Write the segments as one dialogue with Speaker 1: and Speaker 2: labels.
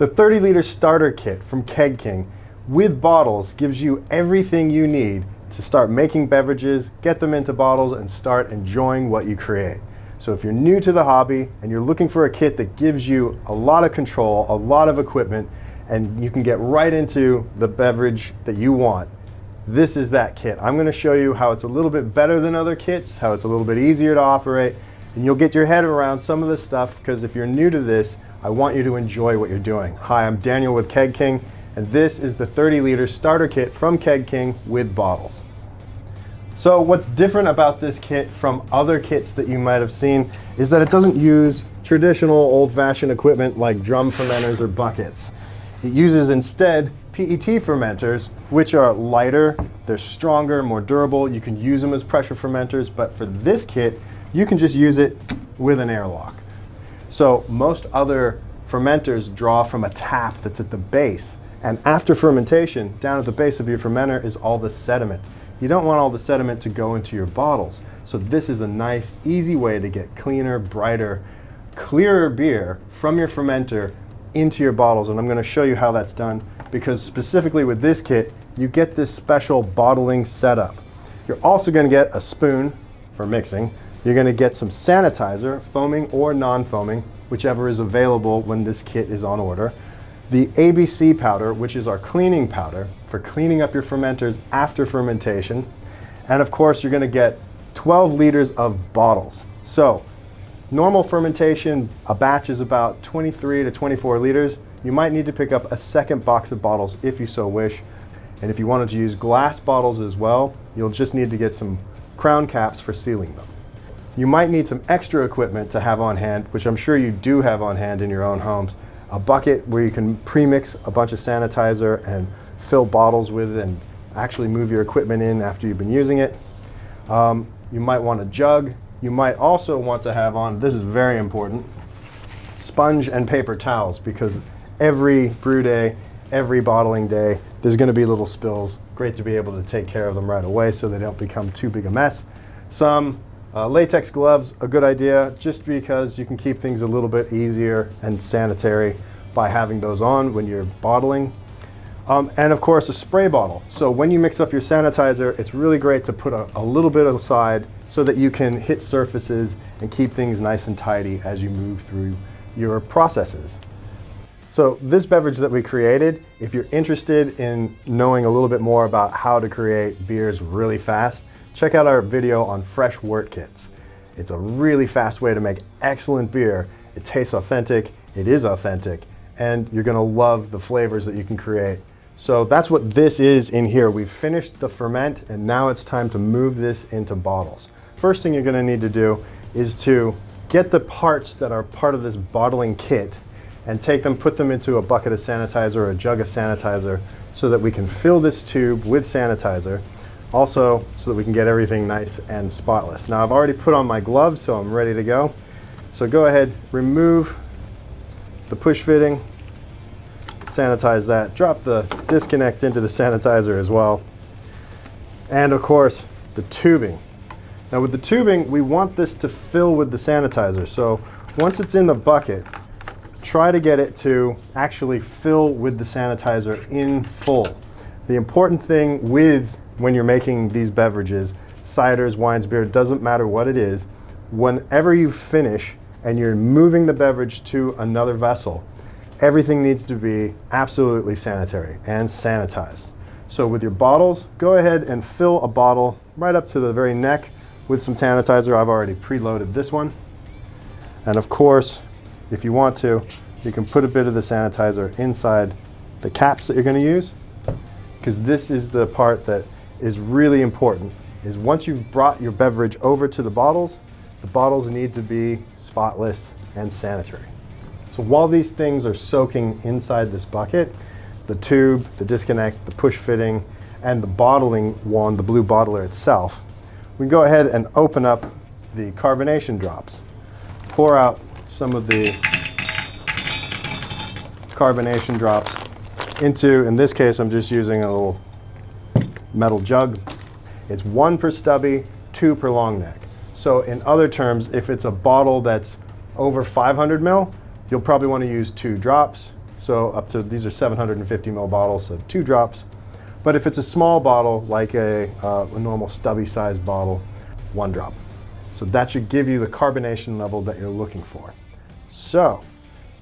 Speaker 1: The 30-liter starter kit from Keg King with bottles gives you everything you need to start making beverages, get them into bottles, and start enjoying what you create. So if you're new to the hobby and you're looking for a kit that gives you a lot of control, a lot of equipment, and you can get right into the beverage that you want, this is that kit. I'm going to show you how it's a little bit better than other kits, how it's a little bit easier to operate, and you'll get your head around some of this stuff, because if you're new to this, I want you to enjoy what you're doing. Hi, I'm Daniel with Keg King, and this is the 30-liter starter kit from Keg King with bottles. So what's different about this kit from other kits that you might have seen is that it doesn't use traditional old-fashioned equipment like drum fermenters or buckets. It uses instead PET fermenters, which are lighter, they're stronger, more durable. You can use them as pressure fermenters, but for this kit, you can just use it with an airlock. So most other fermenters draw from a tap that's at the base. And after fermentation, down at the base of your fermenter is all the sediment. You don't want all the sediment to go into your bottles. So this is a nice, easy way to get cleaner, brighter, clearer beer from your fermenter into your bottles. And I'm going to show you how that's done, because specifically with this kit, you get this special bottling setup. You're also going to get a spoon for mixing. You're going to get some sanitizer, foaming or non-foaming, whichever is available when this kit is on order. The ABC powder, which is our cleaning powder for cleaning up your fermenters after fermentation. And of course, you're going to get 12 liters of bottles. So normal fermentation, a batch is about 23 to 24 liters. You might need to pick up a second box of bottles if you so wish. And if you wanted to use glass bottles as well, you'll just need to get some crown caps for sealing them. You might need some extra equipment to have on hand, which I'm sure you do have on hand in your own homes. A bucket where you can pre-mix a bunch of sanitizer and fill bottles with it and actually move your equipment in after you've been using it. You might want a jug. You might also want to have on, this is very important, sponge and paper towels, because every brew day, every bottling day, there's going to be little spills. Great to be able to take care of them right away so they don't become too big a mess. Some latex gloves, a good idea, just because you can keep things a little bit easier and sanitary by having those on when you're bottling. And of course, a spray bottle. So when you mix up your sanitizer, it's really great to put a little bit aside so that you can hit surfaces and keep things nice and tidy as you move through your processes. So this beverage that we created, if you're interested in knowing a little bit more about how to create beers really fast, check out our video on fresh wort kits. It's a really fast way to make excellent beer. It tastes authentic, it is authentic, and you're gonna love the flavors that you can create. So that's what this is in here. We've finished the ferment, and now it's time to move this into bottles. First thing you're gonna need to do is to get the parts that are part of this bottling kit and take them, put them into a bucket of sanitizer or a jug of sanitizer so that we can fill this tube with sanitizer. Also, so that we can get everything nice and spotless. Now I've already put on my gloves, so I'm ready to go. So go ahead, remove the push fitting, sanitize that, drop the disconnect into the sanitizer as well. And of course, the tubing. Now with the tubing, we want this to fill with the sanitizer. So once it's in the bucket, try to get it to actually fill with the sanitizer in full. The important thing when you're making these beverages, ciders, wines, beer, doesn't matter what it is, whenever you finish and you're moving the beverage to another vessel, everything needs to be absolutely sanitary and sanitized. So with your bottles, go ahead and fill a bottle right up to the very neck with some sanitizer. I've already preloaded this one. And of course, if you want to, you can put a bit of the sanitizer inside the caps that you're going to use, because this is the part that is really important, is once you've brought your beverage over to the bottles need to be spotless and sanitary. So while these things are soaking inside this bucket, the tube, the disconnect, the push fitting, and the bottling one, the blue bottler itself, we can go ahead and open up the carbonation drops. Pour out some of the carbonation drops into, in this case, I'm just using a little metal jug. It's 1 per stubby, 2 per long neck. So in other terms, if it's a bottle that's over 500 ml, you'll probably want to use 2 drops. So up to, these are 750 ml bottles, so 2 drops. But if it's a small bottle, like a normal stubby sized bottle, 1 drop. So that should give you the carbonation level that you're looking for. So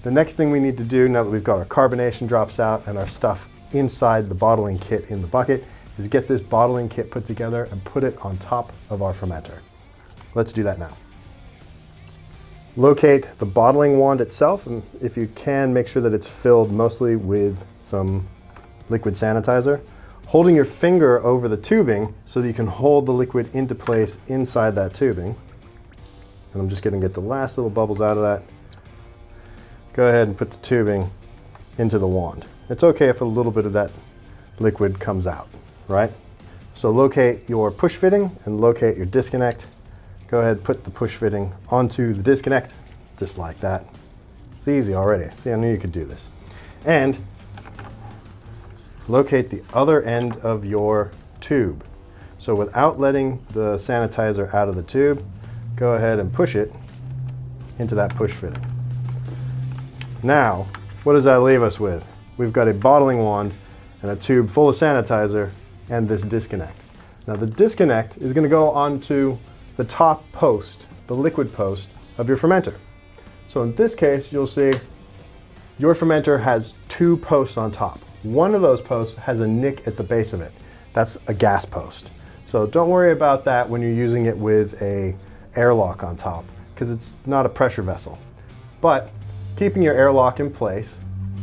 Speaker 1: the next thing we need to do, now that we've got our carbonation drops out and our stuff inside the bottling kit in the bucket, is get this bottling kit put together and put it on top of our fermenter. Let's do that now. Locate the bottling wand itself, and if you can, make sure that it's filled mostly with some liquid sanitizer. Holding your finger over the tubing so that you can hold the liquid into place inside that tubing. And I'm just going to get the last little bubbles out of that. Go ahead and put the tubing into the wand. It's okay if a little bit of that liquid comes out, right? So locate your push fitting and locate your disconnect. Go ahead and put the push fitting onto the disconnect, just like that. It's easy already. See, I knew you could do this. And locate the other end of your tube. So without letting the sanitizer out of the tube, go ahead and push it into that push fitting. Now, what does that leave us with? We've got a bottling wand and a tube full of sanitizer and this disconnect. Now the disconnect is going to go onto the top post, the liquid post of your fermenter. So in this case, you'll see your fermenter has 2 posts on top. One of those posts has a nick at the base of it. That's a gas post. So don't worry about that when you're using it with a airlock on top, because it's not a pressure vessel. But keeping your airlock in place,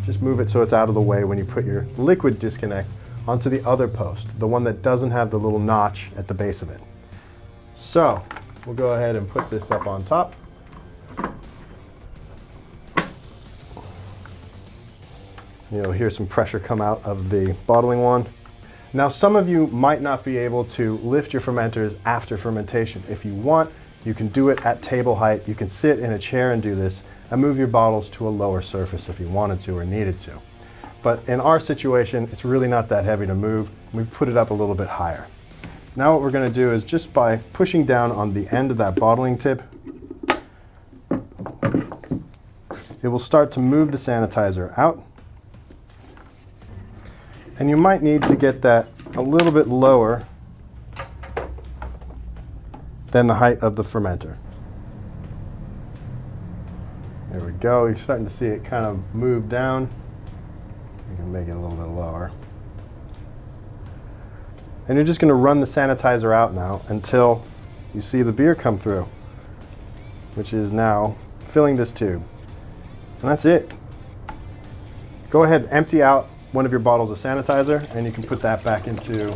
Speaker 1: just move it so it's out of the way when you put your liquid disconnect onto the other post, the one that doesn't have the little notch at the base of it. So we'll go ahead and put this up on top. You'll hear some pressure come out of the bottling wand. Now some of you might not be able to lift your fermenters after fermentation. If you want, you can do it at table height. You can sit in a chair and do this and move your bottles to a lower surface if you wanted to or needed to. But in our situation, it's really not that heavy to move. We've put it up a little bit higher. Now what we're going to do is, just by pushing down on the end of that bottling tip, it will start to move the sanitizer out. And you might need to get that a little bit lower than the height of the fermenter. There we go. You're starting to see it kind of move down. You can make it a little bit lower. And you're just going to run the sanitizer out now until you see the beer come through, which is now filling this tube. And that's it. Go ahead and empty out one of your bottles of sanitizer, and you can put that back into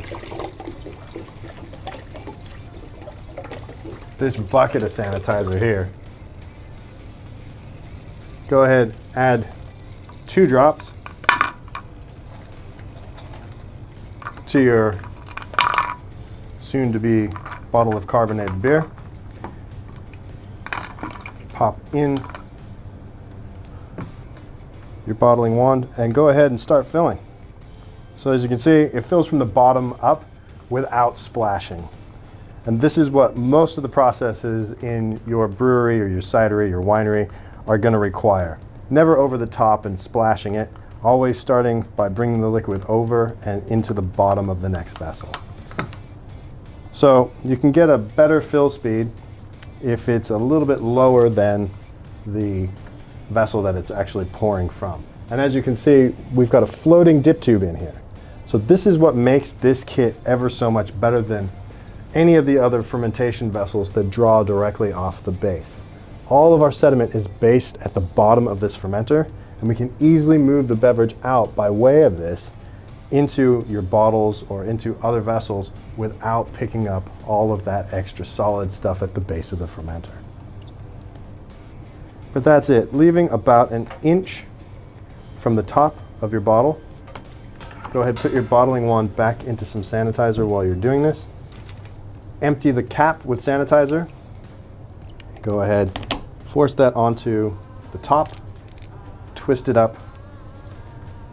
Speaker 1: this bucket of sanitizer here. Go ahead, add 2 drops to your soon-to-be bottle of carbonated beer. Pop in your bottling wand and go ahead and start filling. So as you can see, it fills from the bottom up without splashing. And this is what most of the processes in your brewery or your cidery, your winery are going to require. Never over the top and splashing it, always starting by bringing the liquid over and into the bottom of the next vessel. So you can get a better fill speed if it's a little bit lower than the vessel that it's actually pouring from. And as you can see, we've got a floating dip tube in here. So this is what makes this kit ever so much better than any of the other fermentation vessels that draw directly off the base. All of our sediment is based at the bottom of this fermenter, and we can easily move the beverage out by way of this into your bottles or into other vessels without picking up all of that extra solid stuff at the base of the fermenter. But that's it, leaving about an inch from the top of your bottle. Go ahead, put your bottling wand back into some sanitizer while you're doing this. Empty the cap with sanitizer. Go ahead, force that onto the top, twist it up.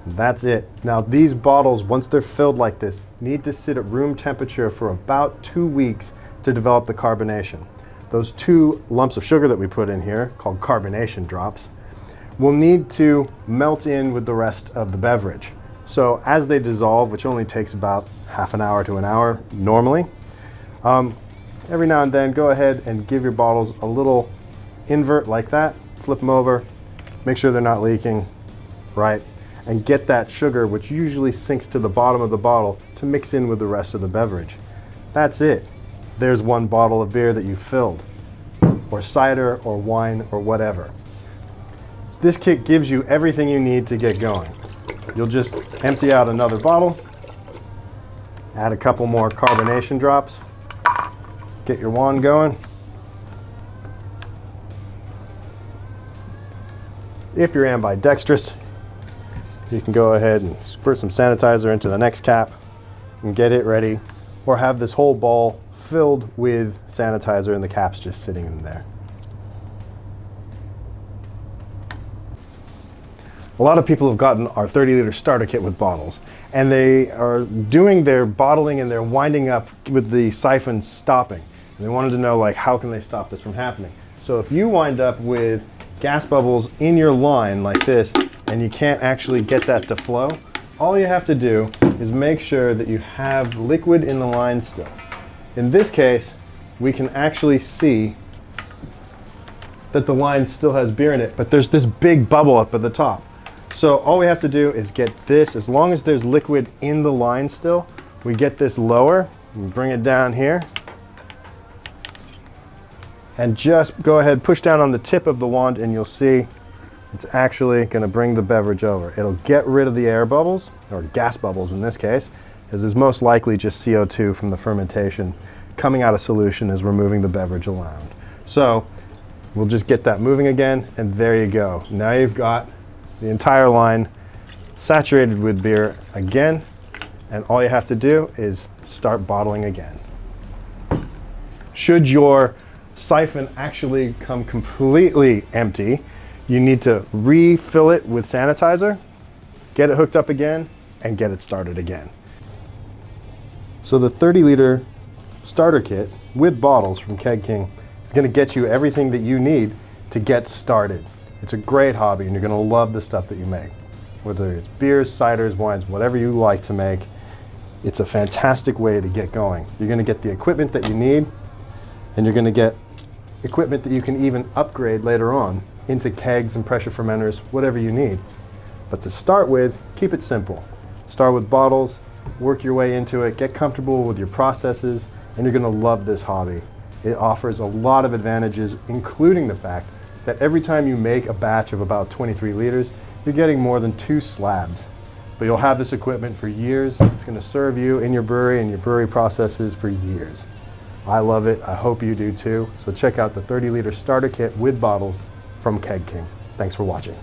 Speaker 1: That's it. Now these bottles, once they're filled like this, need to sit at room temperature for about 2 weeks to develop the carbonation. Those 2 lumps of sugar that we put in here, called carbonation drops, will need to melt in with the rest of the beverage. So as they dissolve, which only takes about half an hour to an hour normally, every now and then go ahead and give your bottles a little invert like that, flip them over, make sure they're not leaking, right? And get that sugar, which usually sinks to the bottom of the bottle, to mix in with the rest of the beverage. That's it. There's one bottle of beer that you filled, or cider, or wine, or whatever. This kit gives you everything you need to get going. You'll just empty out another bottle, add a couple more carbonation drops, get your wand going. If you're ambidextrous, you can go ahead and squirt some sanitizer into the next cap and get it ready, or have this whole bowl filled with sanitizer and the cap's just sitting in there. A lot of people have gotten our 30-liter starter kit with bottles, and they are doing their bottling and they're winding up with the siphon stopping. And they wanted to know, like, how can they stop this from happening? So if you wind up with gas bubbles in your line like this, and you can't actually get that to flow, all you have to do is make sure that you have liquid in the line still. In this case, we can actually see that the line still has beer in it, but there's this big bubble up at the top. So all we have to do is get this, as long as there's liquid in the line still, we get this lower, and bring it down here, and just go ahead, push down on the tip of the wand, and you'll see it's actually going to bring the beverage over. It'll get rid of the air bubbles, or gas bubbles in this case, because it's most likely just CO2 from the fermentation coming out of solution is removing the beverage around. So we'll just get that moving again, and there you go. Now you've got the entire line saturated with beer again, and all you have to do is start bottling again. Should your siphon actually come completely empty, you need to refill it with sanitizer, get it hooked up again, and get it started again. So the 30-liter starter kit with bottles from Keg King is going to get you everything that you need to get started. It's a great hobby, and you're going to love the stuff that you make. Whether it's beers, ciders, wines, whatever you like to make, it's a fantastic way to get going. You're going to get the equipment that you need, and you're going to get equipment that you can even upgrade later on into kegs and pressure fermenters, whatever you need. But to start with, keep it simple. Start with bottles, work your way into it, get comfortable with your processes, and you're going to love this hobby. It offers a lot of advantages, including the fact that every time you make a batch of about 23 liters, you're getting more than 2 slabs. But you'll have this equipment for years. It's going to serve you in your brewery and your brewery processes for years. I love it. I hope you do too. So check out the 30-liter starter kit with bottles from Keg King. Thanks for watching.